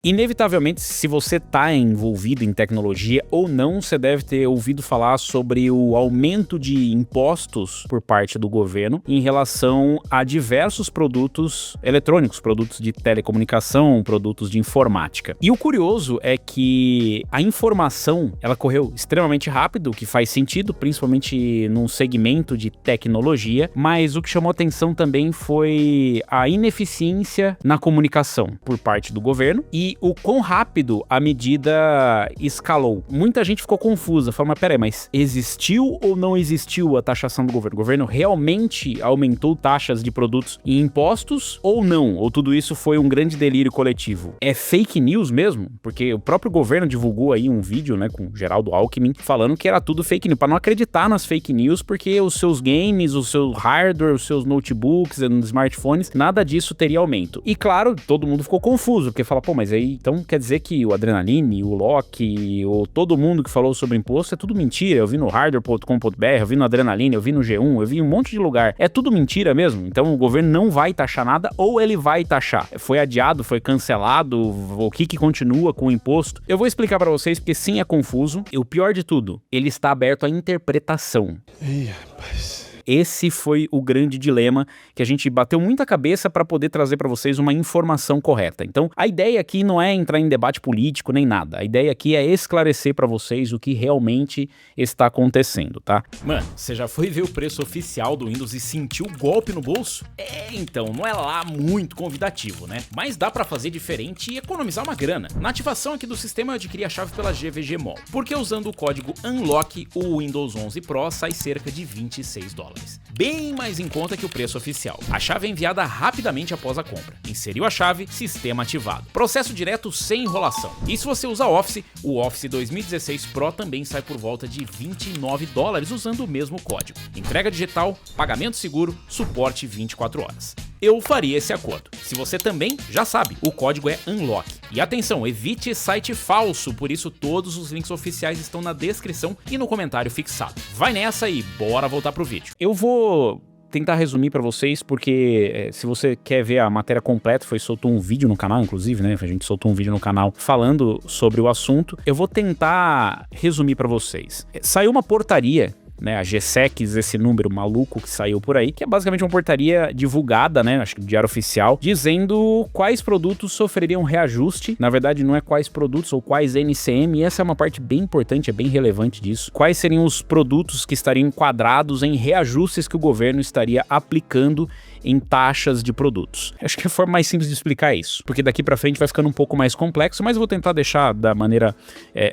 Inevitavelmente, se você está envolvido em tecnologia ou não, você deve ter ouvido falar sobre o aumento de impostos por parte do governo em relação a diversos produtos eletrônicos, produtos de telecomunicação, produtos de informática. E o curioso é que a informação, ela correu extremamente rápido, o que faz sentido, principalmente num segmento de tecnologia, mas o que chamou atenção também foi a ineficiência na comunicação por parte do governo e o quão rápido a medida escalou. Muita gente ficou confusa, falou, mas peraí, mas existiu ou não existiu a taxação do governo? O governo realmente aumentou taxas de produtos e impostos ou não? Ou tudo isso foi um grande delírio coletivo? É fake news mesmo? Porque o próprio governo divulgou aí um vídeo, né, com Geraldo Alckmin, falando que era tudo fake news, para não acreditar nas fake news, porque os seus games, o seu hardware, os seus notebooks, os smartphones, nada disso teria aumento. E claro, todo mundo ficou confuso, porque fala, pô, mas aí então quer dizer que o Adrenaline, o Loki, ou todo mundo que falou sobre imposto é tudo mentira. Eu vi no hardware.com.br, eu vi no Adrenaline, eu vi no G1, eu vi em um monte de lugar. É tudo mentira mesmo? Então o governo não vai taxar nada ou ele vai taxar? Foi adiado, foi cancelado, o que continua com o imposto? Eu vou explicar pra vocês porque sim, é confuso. E o pior de tudo, ele está aberto à interpretação. Ih, rapaz. Esse foi o grande dilema que a gente bateu muita cabeça para poder trazer para vocês uma informação correta. Então, a ideia aqui não é entrar em debate político nem nada. A ideia aqui é esclarecer para vocês o que realmente está acontecendo, tá? Mano, você já foi ver o preço oficial do Windows e sentiu o golpe no bolso? Então, não é lá muito convidativo, né? Mas dá para fazer diferente e economizar uma grana. Na ativação aqui do sistema, eu adquiri a chave pela GVG Mall, porque usando o código UNLOCK, o Windows 11 Pro sai cerca de $26. Bem mais em conta que o preço oficial. A chave é enviada rapidamente após a compra. Inseriu a chave, sistema ativado. Processo direto sem enrolação. E se você usa Office, o Office 2016 Pro também sai por volta de $29 usando o mesmo código. Entrega digital, pagamento seguro, suporte 24 horas. Eu faria esse acordo. Se você também, já sabe, o código é UNLOCK. E atenção, evite site falso, por isso todos os links oficiais estão na descrição e no comentário fixado. Vai nessa e bora voltar pro vídeo. Eu vou tentar resumir pra vocês, porque se você quer ver a matéria completa, soltou um vídeo no canal, inclusive, né? A gente soltou um vídeo no canal falando sobre o assunto. Eu vou tentar resumir pra vocês. Saiu uma portaria, né, a GSECS, esse número maluco que saiu por aí, que é basicamente uma portaria divulgada, né, acho que do Diário Oficial, dizendo quais produtos sofreriam reajuste. Na verdade, não é quais produtos ou quais NCM, e essa é uma parte bem importante, é bem relevante disso. Quais seriam os produtos que estariam enquadrados em reajustes que o governo estaria aplicando em taxas de produtos. Acho que a forma mais simples de explicar é isso, porque daqui pra frente vai ficando um pouco mais complexo, mas eu vou tentar deixar da maneira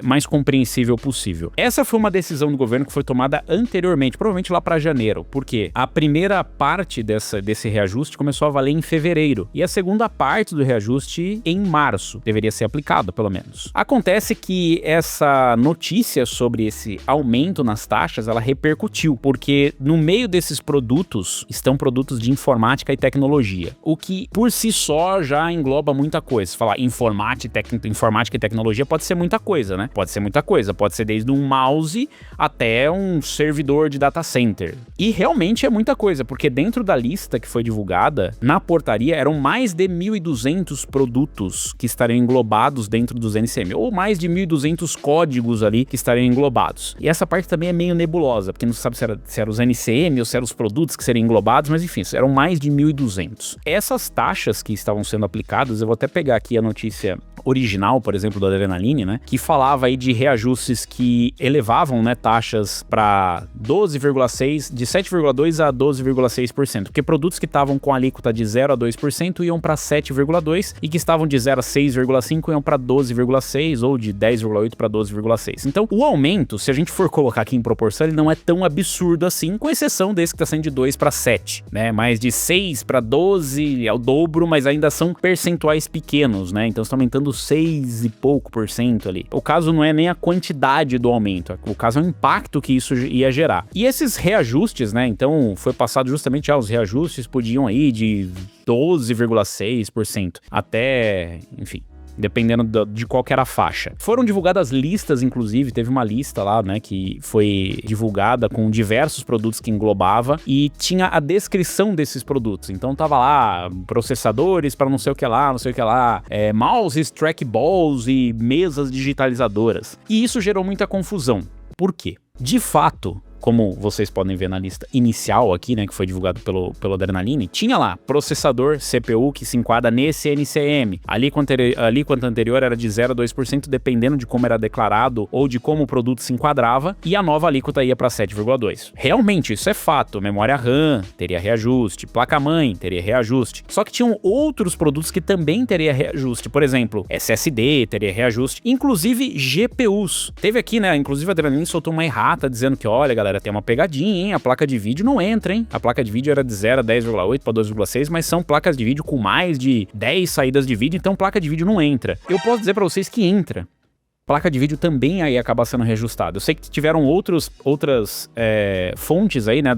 mais compreensível possível. Essa foi uma decisão do governo que foi tomada anteriormente, provavelmente lá pra janeiro, porque a primeira parte desse reajuste começou a valer em fevereiro, e a segunda parte do reajuste em março, deveria ser aplicado pelo menos. Acontece que essa notícia sobre esse aumento nas taxas, ela repercutiu, porque no meio desses produtos estão produtos de informática e tecnologia, o que por si só já engloba muita coisa. Se falar informática e tecnologia pode ser muita coisa, né? Pode ser muita coisa, pode ser desde um mouse até um servidor de data center. E realmente é muita coisa, porque dentro da lista que foi divulgada, na portaria eram mais de 1.200 produtos que estariam englobados dentro dos NCM, ou mais de 1.200 códigos ali que estariam englobados. E essa parte também é meio nebulosa, porque não se sabe se era os NCM ou se eram os produtos que seriam englobados, mas enfim, eram mais de 1.200. Essas taxas que estavam sendo aplicadas, eu vou até pegar aqui a notícia original, por exemplo, do Adrenaline, né, que falava aí de reajustes que elevavam, né, taxas para 12,6%, de 7,2% a 12,6%, porque produtos que estavam com alíquota de 0 a 2% iam para 7,2% e que estavam de 0 a 6,5% iam para 12,6% ou de 10,8% para 12,6%. Então, o aumento, se a gente for colocar aqui em proporção, ele não é tão absurdo assim, com exceção desse que está saindo de 2 para 7, né, mas de 6 para 12 é o dobro, mas ainda são percentuais pequenos, né? Então está aumentando 6 e pouco por cento ali. O caso não é nem a quantidade do aumento, o caso é o impacto que isso ia gerar. E esses reajustes, né? Então foi passado justamente, os reajustes podiam aí de 12,6% até, enfim, dependendo de qual que era a faixa. Foram divulgadas listas, inclusive, teve uma lista lá, né, que foi divulgada com diversos produtos que englobava e tinha a descrição desses produtos. Então tava lá, processadores para não sei o que lá, mouses, trackballs e mesas digitalizadoras. E isso gerou muita confusão. Por quê? De fato, como vocês podem ver na lista inicial aqui, né, que foi divulgado pelo Adrenaline, tinha lá processador CPU que se enquadra nesse NCM. A alíquota anterior era de 0 a 2%, dependendo de como era declarado ou de como o produto se enquadrava, e a nova alíquota ia para 7,2%. Realmente, isso é fato. Memória RAM teria reajuste, placa-mãe teria reajuste. Só que tinham outros produtos que também teria reajuste. Por exemplo, SSD teria reajuste, inclusive GPUs. Teve aqui, né, inclusive a Adrenaline soltou uma errata dizendo que, olha, galera, tem uma pegadinha, hein? A placa de vídeo não entra, hein? A placa de vídeo era de 0 a 10,8 para 2,6, mas são placas de vídeo com mais de 10 saídas de vídeo, então placa de vídeo não entra. Eu posso dizer para vocês que entra. Placa de vídeo também aí acaba sendo reajustada. Eu sei que tiveram outras fontes aí, né,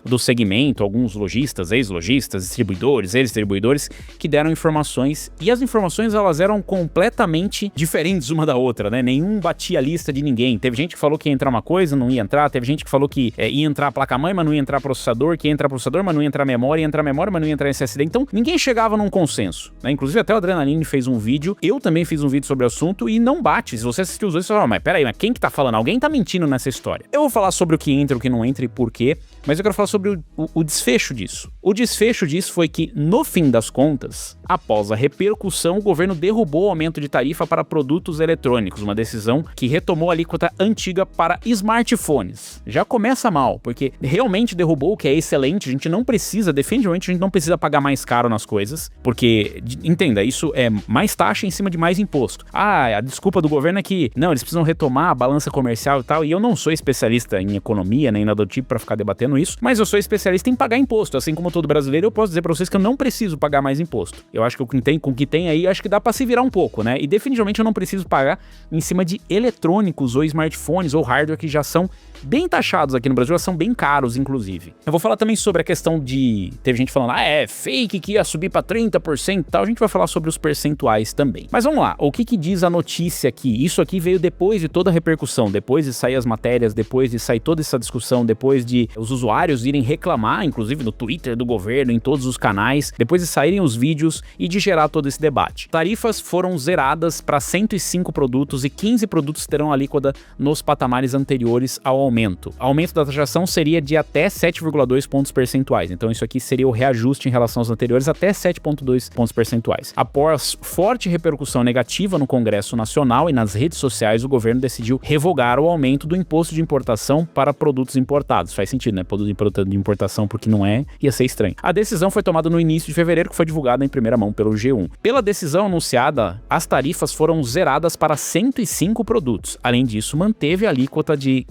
do segmento, alguns lojistas, ex-lojistas, distribuidores, que deram informações, e as informações elas eram completamente diferentes uma da outra, né? Nenhum batia a lista de ninguém. Teve gente que falou que ia entrar uma coisa, não ia entrar. Teve gente que falou que ia entrar a placa-mãe, mas não ia entrar processador, que ia entrar processador, mas não ia entrar memória, ia entrar memória, mas não ia entrar SSD. Então, ninguém chegava num consenso, né? Inclusive, até o Adrenaline fez um vídeo, eu também fiz um vídeo sobre o assunto, e não bate. Se você assistiu os dois, você fala, mas peraí, mas quem que tá falando? Alguém tá mentindo nessa história. Eu vou falar sobre o que entra, o que não entra e por quê, mas eu quero falar sobre o desfecho disso. O desfecho disso foi que, no fim das contas, após a repercussão, o governo derrubou o aumento de tarifa para produtos eletrônicos, uma decisão que retomou a alíquota antiga para smartphones. Já começa mal, porque realmente derrubou, o que é excelente, a gente não precisa, definitivamente a gente não precisa pagar mais caro nas coisas, porque, entenda, isso é mais taxa em cima de mais imposto. A desculpa do governo é que, não, eles precisam retomar a balança comercial e tal, e eu não sou especialista em economia, nem nada do tipo pra ficar debatendo isso, mas eu sou especialista em pagar imposto, assim como todo brasileiro, eu posso dizer pra vocês que eu não preciso pagar mais imposto. Eu acho que com o que tem aí, acho que dá pra se virar um pouco, né? E definitivamente eu não preciso pagar em cima de eletrônicos ou smartphones ou hardware que já são bem taxados aqui no Brasil, já são bem caros, inclusive. Eu vou falar também sobre a questão de... Teve gente falando, é fake que ia subir pra 30% e tal, a gente vai falar sobre os percentuais também. Mas vamos lá, o que diz a notícia aqui? Isso aqui veio depois de toda a repercussão, depois de sair as matérias, depois de sair toda essa discussão, depois de os usuários irem reclamar, inclusive no Twitter do governo, em todos os canais, depois de saírem os vídeos e de gerar todo esse debate. Tarifas foram zeradas para 105 produtos e 15 produtos terão alíquota nos patamares anteriores ao aumento. O aumento da taxação seria de até 7,2 pontos percentuais, então isso aqui seria o reajuste em relação aos anteriores até 7,2 pontos percentuais. Após forte repercussão negativa no Congresso Nacional e nas redes sociais, o governo decidiu revogar o aumento do imposto de importação para produtos importados. Faz sentido, né? Produto de importação, porque não é, ia ser estranho. A decisão foi tomada no início de fevereiro, que foi divulgada em primeira mão pelo G1. Pela decisão anunciada, as tarifas foram zeradas para 105 produtos. Além disso, manteve a alíquota de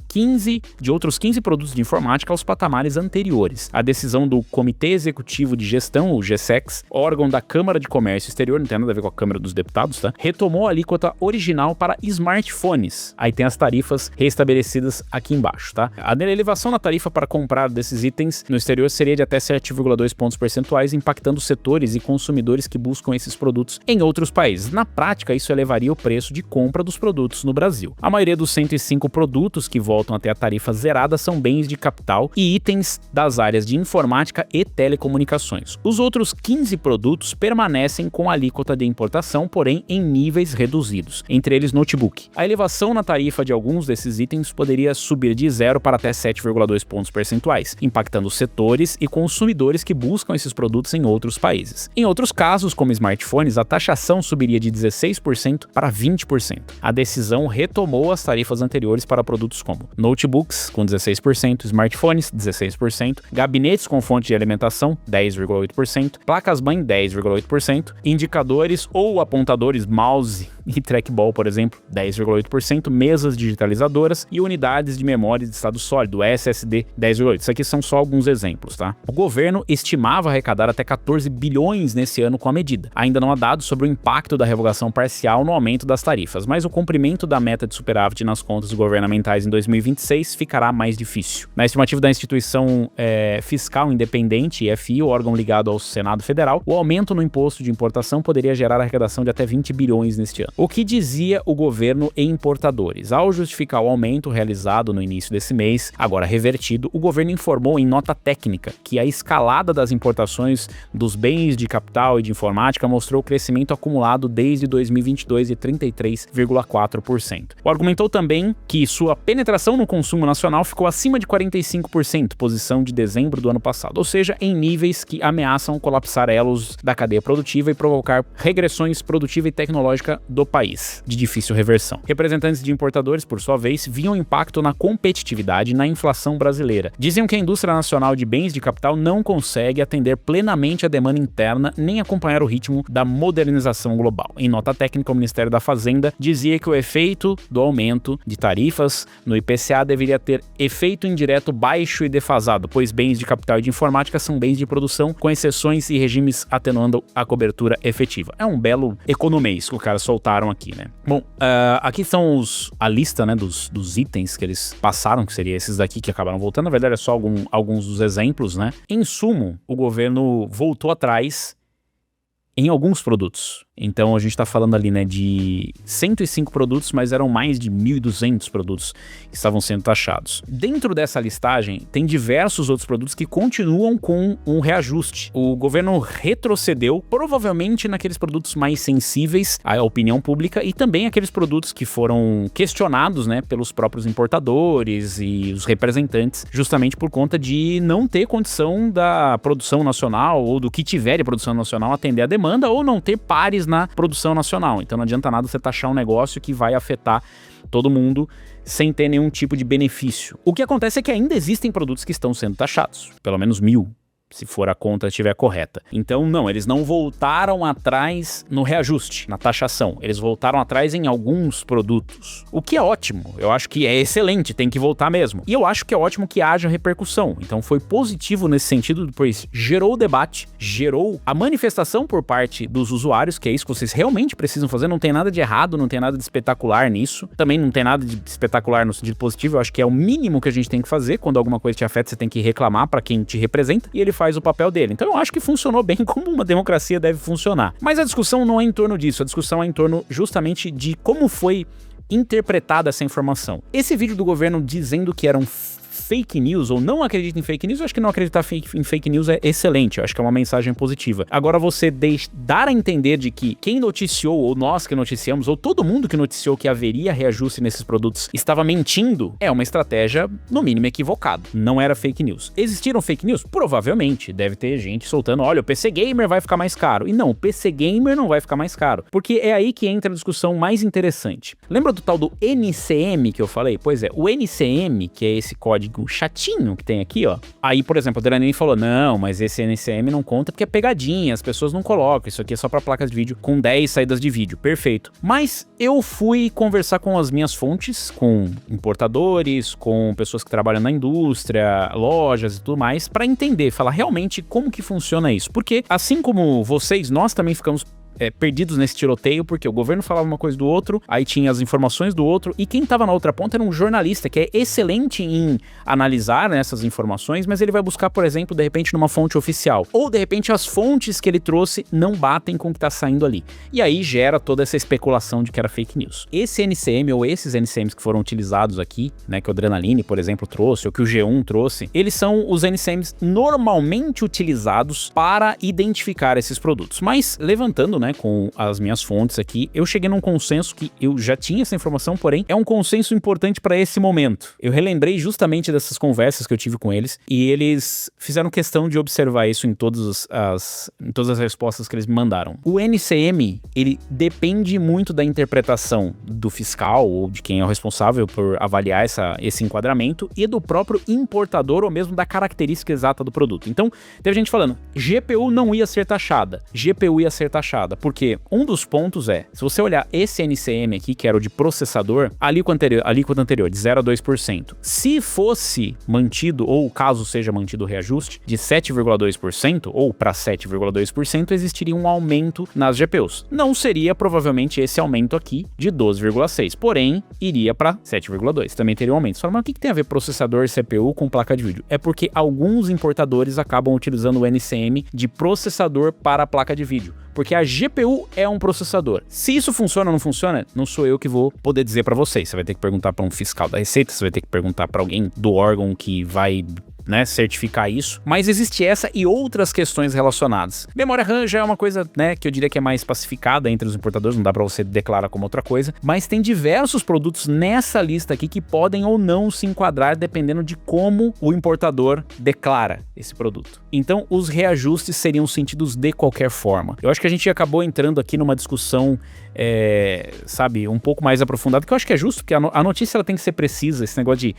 outros 15 produtos de informática aos patamares anteriores. A decisão do Comitê Executivo de Gestão, o GSEX, órgão da Câmara de Comércio Exterior, não tem nada a ver com a Câmara dos Deputados, tá? Retomou a alíquota original para smartphones. Aí tem as tarifas restabelecidas aqui embaixo, tá? A elevação na tarifa para comprar desses itens no exterior seria de até 7,2 pontos percentuais, impactando setores e consumidores que buscam esses produtos em outros países. Na prática, isso elevaria o preço de compra dos produtos no Brasil. A maioria dos 105 produtos que voltam até a tarifa zerada são bens de capital e itens das áreas de informática e telecomunicações. Os outros 15 produtos permanecem com a alíquota de importação, porém em níveis reduzidos, entre eles notebook. A elevação na tarifa de alguns desses itens poderia subir de 0 para até 7,2 pontos percentuais, impactando setores e consumidores que buscam esses produtos em outros países. Em outros casos, como smartphones, a taxação subiria de 16% para 20%. A decisão retomou as tarifas anteriores para produtos como notebooks, com 16%, smartphones, 16%, gabinetes com fonte de alimentação, 10,8%, placas-mãe, 10,8%, indicadores ou apontadores mouse e trackball, por exemplo, 10,8%, mesas digitalizadoras e unidades de memória de estado sólido, SSD, 10,8%. Isso aqui são só alguns exemplos, tá? O governo estimava arrecadar até 14 bilhões nesse ano com a medida. Ainda não há dados sobre o impacto da revogação parcial no aumento das tarifas, mas o cumprimento da meta de superávit nas contas governamentais em 2026 ficará mais difícil. Na estimativa da Instituição Fiscal Independente, IFI, o órgão ligado ao Senado Federal, o aumento no imposto de importação poderia gerar arrecadação de até 20 bilhões neste ano. O que dizia o governo e importadores? Ao justificar o aumento realizado no início desse mês, agora revertido, o governo informou em nota técnica que a escalada das importações dos bens de capital e de informática mostrou crescimento acumulado desde 2022 de 33,4%. O argumentou também que sua penetração no consumo nacional ficou acima de 45%, posição de dezembro do ano passado, ou seja, em níveis que ameaçam colapsar elos da cadeia produtiva e provocar regressões produtiva e tecnológica do país, de difícil reversão. Representantes de importadores, por sua vez, viam impacto na competitividade e na inflação brasileira. Diziam que a indústria nacional de bens de capital não consegue atender plenamente a demanda interna nem acompanhar o ritmo da modernização global. Em nota técnica, o Ministério da Fazenda dizia que o efeito do aumento de tarifas no IPCA deveria ter efeito indireto baixo e defasado, pois bens de capital e de informática são bens de produção, com exceções e regimes atenuando a cobertura efetiva. É um belo economês que os caras soltaram aqui, né? Bom, aqui são a lista, né, dos itens que eles passaram, que seriam esses daqui que acabaram voltando. Na verdade, é só alguns dos exemplos, né? Em sumo, o governo voltou atrás em alguns produtos. Então a gente tá falando ali, né, de 105 produtos, mas eram mais de 1.200 produtos que estavam sendo taxados. Dentro dessa listagem, tem diversos outros produtos que continuam com um reajuste. O governo retrocedeu, provavelmente naqueles produtos mais sensíveis à opinião pública e também aqueles produtos que foram questionados, né, pelos próprios importadores e os representantes, justamente por conta de não ter condição da produção nacional ou do que tiver de produção nacional atender a demanda ou não ter pares na produção nacional. Então não adianta nada você taxar um negócio que vai afetar todo mundo sem ter nenhum tipo de benefício. O que acontece é que ainda existem produtos que estão sendo taxados, pelo menos 1.000. Se for a conta estiver correta. Então, não, eles não voltaram atrás no reajuste, na taxação. Eles voltaram atrás em alguns produtos. O que é ótimo. Eu acho que é excelente, tem que voltar mesmo. E eu acho que é ótimo que haja repercussão. Então, foi positivo nesse sentido, pois gerou o debate, gerou a manifestação por parte dos usuários, que é isso que vocês realmente precisam fazer. Não tem nada de errado, não tem nada de espetacular nisso. Também não tem nada de espetacular no sentido positivo. Eu acho que é o mínimo que a gente tem que fazer. Quando alguma coisa te afeta, você tem que reclamar para quem te representa. E ele faz o papel dele. Então eu acho que funcionou bem como uma democracia deve funcionar. Mas a discussão não é em torno disso, a discussão é em torno justamente de como foi interpretada essa informação. Esse vídeo do governo dizendo que eram fake news ou não acredita em fake news, eu acho que não acreditar em fake news é excelente, eu acho que é uma mensagem positiva. Agora você dar a entender de que quem noticiou, ou nós que noticiamos, ou todo mundo que noticiou que haveria reajuste nesses produtos estava mentindo, é uma estratégia no mínimo equivocada. Não era fake news. Existiram fake news? Provavelmente. Deve ter gente soltando, olha, o PC Gamer vai ficar mais caro. E não, o PC Gamer não vai ficar mais caro. Porque é aí que entra a discussão mais interessante. Lembra do tal do NCM que eu falei? Pois é, o NCM, que é esse código chatinho que tem aqui, ó. Aí, por exemplo, a Dranini falou, não, mas esse NCM não conta porque é pegadinha, as pessoas não colocam, isso aqui é só pra placas de vídeo com 10 saídas de vídeo, perfeito. Mas eu fui conversar com as minhas fontes, com importadores, com pessoas que trabalham na indústria, lojas e tudo mais, pra entender, falar realmente como que funciona isso. Porque, assim como vocês, nós também ficamos perdidos nesse tiroteio, porque o governo falava uma coisa do outro, aí tinha as informações do outro, e quem tava na outra ponta era um jornalista que é excelente em analisar, né, essas informações, mas ele vai buscar, por exemplo, de repente numa fonte oficial, ou de repente as fontes que ele trouxe não batem com o que tá saindo ali, e aí gera toda essa especulação de que era fake news. Esse NCM, ou esses NCMs que foram utilizados aqui, né, que o Adrenaline, por exemplo, trouxe, ou que o G1 trouxe, eles são os NCMs normalmente utilizados para identificar esses produtos, mas levantando, né, com as minhas fontes aqui, eu cheguei num consenso que eu já tinha essa informação, porém é um consenso importante para esse momento. Eu relembrei justamente dessas conversas que eu tive com eles e eles fizeram questão de observar isso em todas as respostas que eles me mandaram. O NCM, ele depende muito da interpretação do fiscal ou de quem é o responsável por avaliar esse enquadramento e do próprio importador ou mesmo da característica exata do produto. Então, teve gente falando, GPU não ia ser taxada, GPU ia ser taxada. porque um dos pontos se você olhar esse NCM aqui, que era o de processador, a alíquota anterior, de 0 a 2%, se fosse mantido, ou caso seja mantido o reajuste, de 7,2% ou para 7,2%, existiria um aumento nas GPUs. Não seria provavelmente esse aumento aqui de 12,6%, porém, iria para 7,2%. Também teria um aumento. Você fala, mas o que tem a ver processador e CPU com placa de vídeo? É porque alguns importadores acabam utilizando o NCM de processador para a placa de vídeo, porque a GPU é um processador. Se isso funciona ou não funciona, não sou eu que vou poder dizer para vocês. Você vai ter que perguntar para um fiscal da Receita, você vai ter que perguntar para alguém do órgão que vai certificar isso, mas existe essa e outras questões relacionadas. Memória RAM já é uma coisa, que eu diria que é mais pacificada entre os importadores, não dá pra você declarar como outra coisa, mas tem diversos produtos nessa lista aqui que podem ou não se enquadrar dependendo de como o importador declara esse produto. Então, os reajustes seriam sentidos de qualquer forma. Eu acho que a gente acabou entrando aqui numa discussão um pouco mais aprofundada, que eu acho que é justo, porque a notícia ela tem que ser precisa, esse negócio de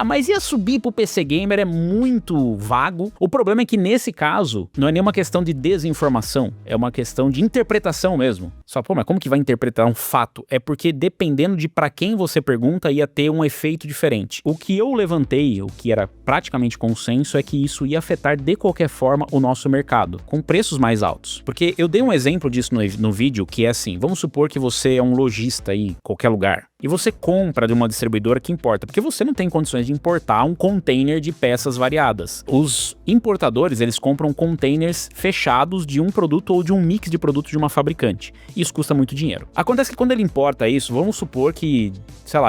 mas ia subir pro PC Gamer é muito vago. O problema é que nesse caso, não é nenhuma questão de desinformação, é uma questão de interpretação mesmo. Só, mas como que vai interpretar um fato? É porque dependendo de pra quem você pergunta, ia ter um efeito diferente. O que eu levantei, o que era praticamente consenso, é que isso ia afetar de qualquer forma o nosso mercado, com preços mais altos. Porque eu dei um exemplo disso no vídeo, que é assim, vamos supor que você é um lojista aí, em qualquer lugar, e você compra de uma distribuidora que importa, porque você não tem condições de importar um container de peças variadas. Os importadores, eles compram containers fechados de um produto ou de um mix de produtos de uma fabricante. Isso custa muito dinheiro. Acontece que quando ele importa isso, vamos supor que,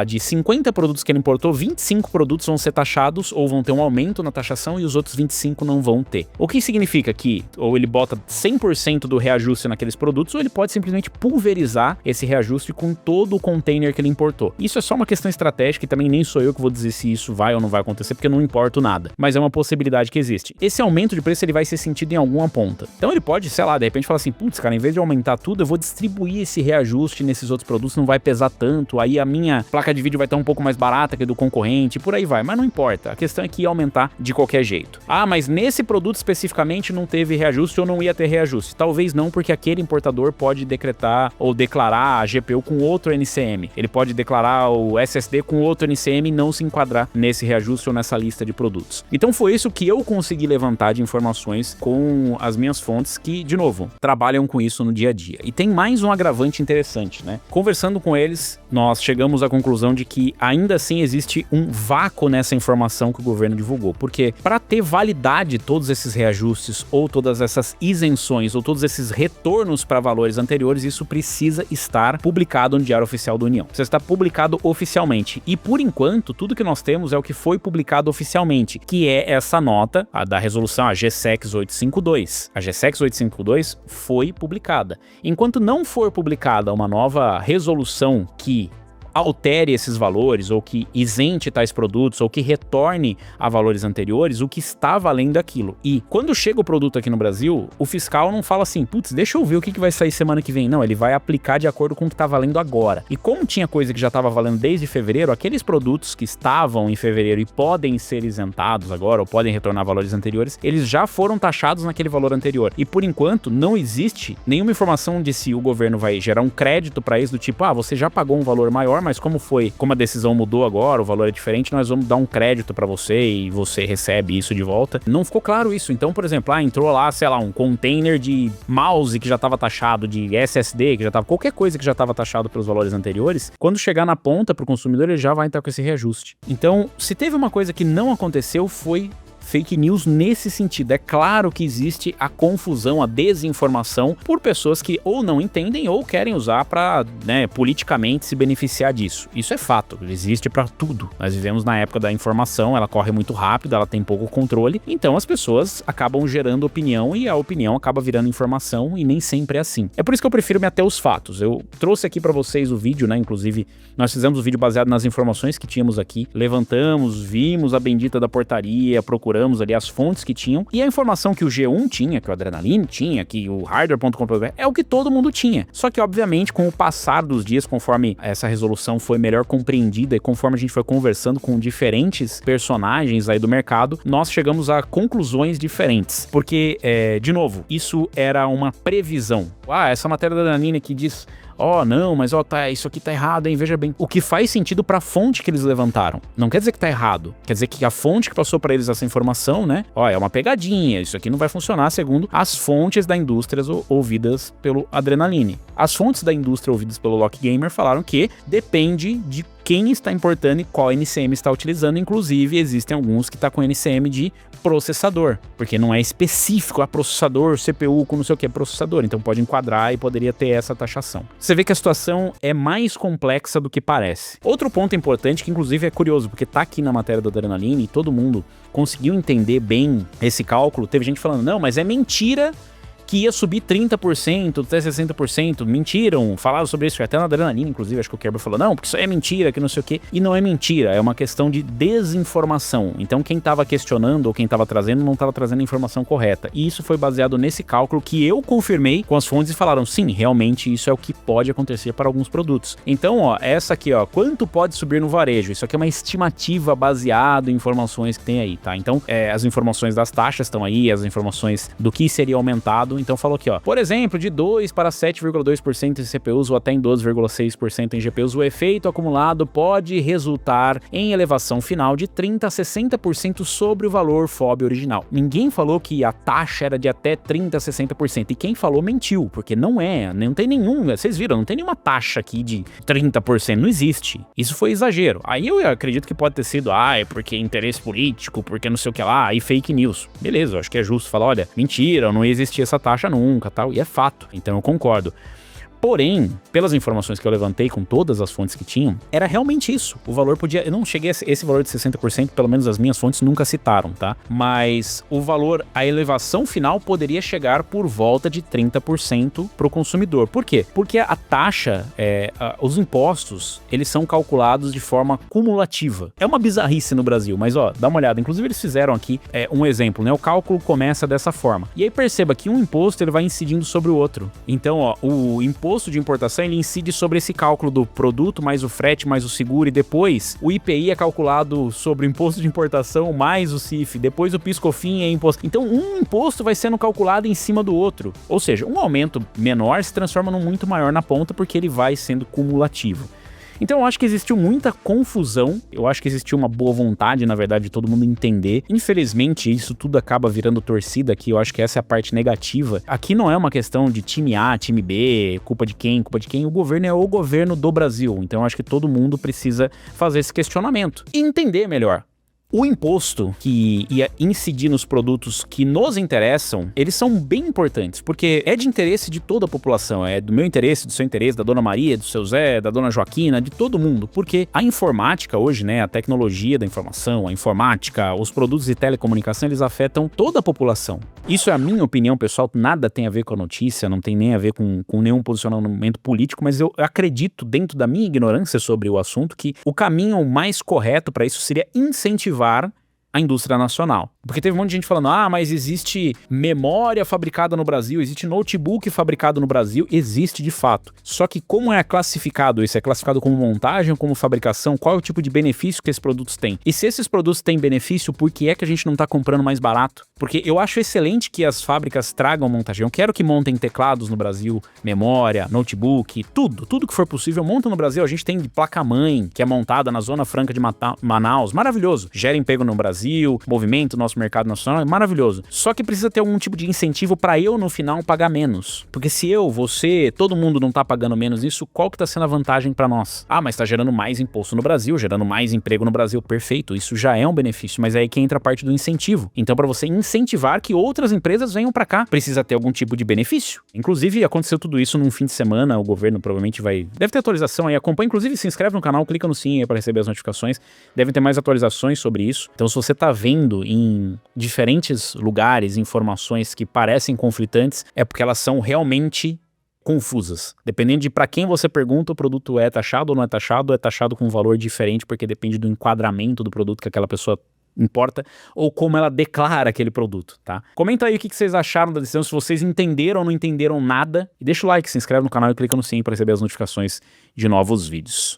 de 50 produtos que ele importou, 25 produtos vão ser taxados ou vão ter um aumento na taxação e os outros 25 não vão ter. O que significa que ou ele bota 100% do reajuste naqueles produtos, ou ele pode simplesmente pulverizar esse reajuste com todo o container que ele importou. Isso é só uma questão estratégica e também nem sou eu que vou dizer se isso vai ou não vai acontecer, porque eu não importo nada. Mas é uma possibilidade que existe. Esse aumento de preço ele vai ser sentido em alguma ponta. Então ele pode, de repente falar assim, putz, cara, em vez de aumentar tudo, eu vou distribuir esse reajuste nesses outros produtos, não vai pesar tanto, aí a minha placa de vídeo vai estar um pouco mais barata que a do concorrente, por aí vai. Mas não importa, a questão é que ia aumentar de qualquer jeito. Mas nesse produto especificamente não teve reajuste ou não ia ter reajuste. Talvez não, porque aquele importador pode decretar ou declarar a GPU com outro NCM. Ele pode declarar o SSD com outro NCM e não se enquadrar nesse reajuste ou nessa lista de produtos. Então foi isso que eu consegui levantar de informações com as minhas fontes que, de novo, trabalham com isso no dia a dia. E tem mais um agravante interessante, Conversando com eles, nós chegamos à conclusão de que ainda assim existe um vácuo nessa informação que o governo divulgou, porque para ter validade todos esses reajustes ou todas essas isenções ou todos esses retornos para valores anteriores, isso precisa estar publicado no Diário Oficial da União. Precisa estar publicado oficialmente. E por enquanto, tudo que nós temos é o que foi publicado oficialmente, que é essa nota, a da resolução, a GSEX 852. A GSEX 852 foi publicada. Enquanto não for publicada uma nova resolução que altere esses valores, ou que isente tais produtos, ou que retorne a valores anteriores, o que está valendo aquilo. E quando chega o produto aqui no Brasil, o fiscal não fala assim, putz, deixa eu ver o que vai sair semana que vem. Não, ele vai aplicar de acordo com o que está valendo agora. E como tinha coisa que já estava valendo desde fevereiro, aqueles produtos que estavam em fevereiro e podem ser isentados agora, ou podem retornar valores anteriores, eles já foram taxados naquele valor anterior. E por enquanto, não existe nenhuma informação de se o governo vai gerar um crédito para isso, do tipo, você já pagou um valor maior, mas como a decisão mudou agora, o valor é diferente, nós vamos dar um crédito pra você e você recebe isso de volta. Não ficou claro isso. Então, por exemplo, entrou lá, um container de mouse que já estava taxado, de SSD que já estava, qualquer coisa que já estava taxado pelos valores anteriores, quando chegar na ponta pro consumidor, ele já vai estar com esse reajuste. Então, se teve uma coisa que não aconteceu, foi fake news nesse sentido. É claro que existe a confusão, a desinformação por pessoas que ou não entendem ou querem usar para, politicamente se beneficiar disso. Isso é fato, existe para tudo. Nós vivemos na época da informação, ela corre muito rápido, ela tem pouco controle, então as pessoas acabam gerando opinião e a opinião acaba virando informação e nem sempre é assim. É por isso que eu prefiro me ater aos fatos. Eu trouxe aqui para vocês o vídeo, inclusive nós fizemos o vídeo baseado nas informações que tínhamos aqui, levantamos, vimos a bendita da portaria, procuramos monitoramos ali as fontes que tinham, e a informação que o G1 tinha, que o Adrenaline tinha, que o hardware.com.br, é o que todo mundo tinha. Só que, obviamente, com o passar dos dias, conforme essa resolução foi melhor compreendida e conforme a gente foi conversando com diferentes personagens aí do mercado, nós chegamos a conclusões diferentes. Porque, de novo, isso era uma previsão. Essa matéria da Adrenaline que diz... não, mas isso aqui tá errado, hein? Veja bem. O que faz sentido pra fonte que eles levantaram. Não quer dizer que tá errado. Quer dizer que a fonte que passou pra eles essa informação, né? É uma pegadinha. Isso aqui não vai funcionar segundo as fontes da indústria ouvidas pelo Adrenaline. As fontes da indústria ouvidas pelo Lock Gamer falaram que depende de quem está importando e qual NCM está utilizando. Inclusive, existem alguns que tá com NCM de processador, porque não é específico a processador, CPU, com não sei o que, é processador. Então pode enquadrar e poderia ter essa taxação. Você vê que a situação é mais complexa do que parece. Outro ponto importante, que inclusive é curioso, porque tá aqui na matéria do Adrenaline e todo mundo conseguiu entender bem esse cálculo. Teve gente falando, não, mas é mentira que ia subir 30%, até 60%. Mentiram, falaram sobre isso até na Adrenaline, inclusive, acho que o Kerber falou, não, porque isso é mentira, que não sei o quê. E não é mentira, é uma questão de desinformação. Então quem estava questionando ou quem estava trazendo não estava trazendo a informação correta. E isso foi baseado nesse cálculo que eu confirmei com as fontes e falaram, sim, realmente isso é o que pode acontecer para alguns produtos. Então, essa aqui, quanto pode subir no varejo? Isso aqui é uma estimativa baseada em informações que tem aí, tá? Então, as informações das taxas estão aí, as informações do que seria aumentado. Então falou aqui, por exemplo, de 2 para 7,2% em CPUs ou até em 12,6% em GPUs, o efeito acumulado pode resultar em elevação final de 30% a 60% sobre o valor FOB original. Ninguém falou que a taxa era de até 30% a 60%, e quem falou mentiu, porque não tem nenhum, vocês viram, não tem nenhuma taxa aqui de 30%, não existe. Isso foi exagero. Aí eu acredito que pode ter sido, é porque interesse político, porque não sei o que lá, e fake news. Beleza, eu acho que é justo falar, olha, mentira, não existia essa taxa nunca, tal, e é fato, então eu concordo. Porém, pelas informações que eu levantei com todas as fontes que tinham, era realmente isso. O valor podia... Eu não cheguei a esse valor de 60%, pelo menos as minhas fontes nunca citaram, tá? Mas o valor, a elevação final poderia chegar por volta de 30% para o consumidor. Por quê? Porque a taxa, os impostos, eles são calculados de forma cumulativa. É uma bizarrice no Brasil, mas dá uma olhada. Inclusive eles fizeram aqui um exemplo, né? O cálculo começa dessa forma. E aí perceba que um imposto ele vai incidindo sobre o outro. Então, o imposto de importação ele incide sobre esse cálculo do produto, mais o frete, mais o seguro, e depois o IPI é calculado sobre o imposto de importação mais o CIF, depois o PIS/COFINS é imposto. Então um imposto vai sendo calculado em cima do outro, ou seja, um aumento menor se transforma num muito maior na ponta porque ele vai sendo cumulativo. Então eu acho que existiu muita confusão, eu acho que existiu uma boa vontade, na verdade, de todo mundo entender. Infelizmente, isso tudo acaba virando torcida aqui, eu acho que essa é a parte negativa. Aqui não é uma questão de time A, time B, culpa de quem, o governo é o governo do Brasil. Então eu acho que todo mundo precisa fazer esse questionamento e entender melhor. O imposto que ia incidir nos produtos que nos interessam, eles são bem importantes, porque é de interesse de toda a população, é do meu interesse, do seu interesse, da dona Maria, do seu Zé, da dona Joaquina, de todo mundo, porque a informática hoje, né, a tecnologia da informação, a informática, os produtos de telecomunicação, eles afetam toda a população. Isso é a minha opinião, pessoal, nada tem a ver com a notícia, não tem nem a ver com nenhum posicionamento político, mas eu acredito, dentro da minha ignorância sobre o assunto, que o caminho mais correto para isso seria incentivar a indústria nacional. Porque teve um monte de gente falando, mas existe memória fabricada no Brasil, existe notebook fabricado no Brasil, existe de fato. Só que como é classificado isso? É classificado como montagem ou como fabricação? Qual é o tipo de benefício que esses produtos têm? E se esses produtos têm benefício, por que é que a gente não está comprando mais barato? Porque eu acho excelente que as fábricas tragam montagem. Eu quero que montem teclados no Brasil, memória, notebook, tudo que for possível, monta no Brasil. A gente tem placa-mãe, que é montada na Zona Franca de Manaus, maravilhoso. Gera emprego no Brasil, movimento do nosso mercado nacional, é maravilhoso. Só que precisa ter algum tipo de incentivo para eu, no final, pagar menos. Porque se eu, você, todo mundo não tá pagando menos isso, qual que tá sendo a vantagem para nós? Mas tá gerando mais imposto no Brasil, gerando mais emprego no Brasil. Perfeito, isso já é um benefício, mas é aí que entra a parte do incentivo. Então, para você incentivar que outras empresas venham para cá, precisa ter algum tipo de benefício. Inclusive, aconteceu tudo isso num fim de semana, o governo provavelmente deve ter atualização aí, acompanha, inclusive se inscreve no canal, clica no sininho aí para receber as notificações, devem ter mais atualizações sobre isso. Então, se você tá vendo em diferentes lugares informações que parecem conflitantes, é porque elas são realmente confusas. Dependendo de para quem você pergunta, o produto é taxado ou não é taxado com um valor diferente, porque depende do enquadramento do produto que aquela pessoa importa, ou como ela declara aquele produto, tá? Comenta aí o que vocês acharam da decisão, se vocês entenderam ou não entenderam nada, e deixa o like, se inscreve no canal e clica no sininho para receber as notificações de novos vídeos.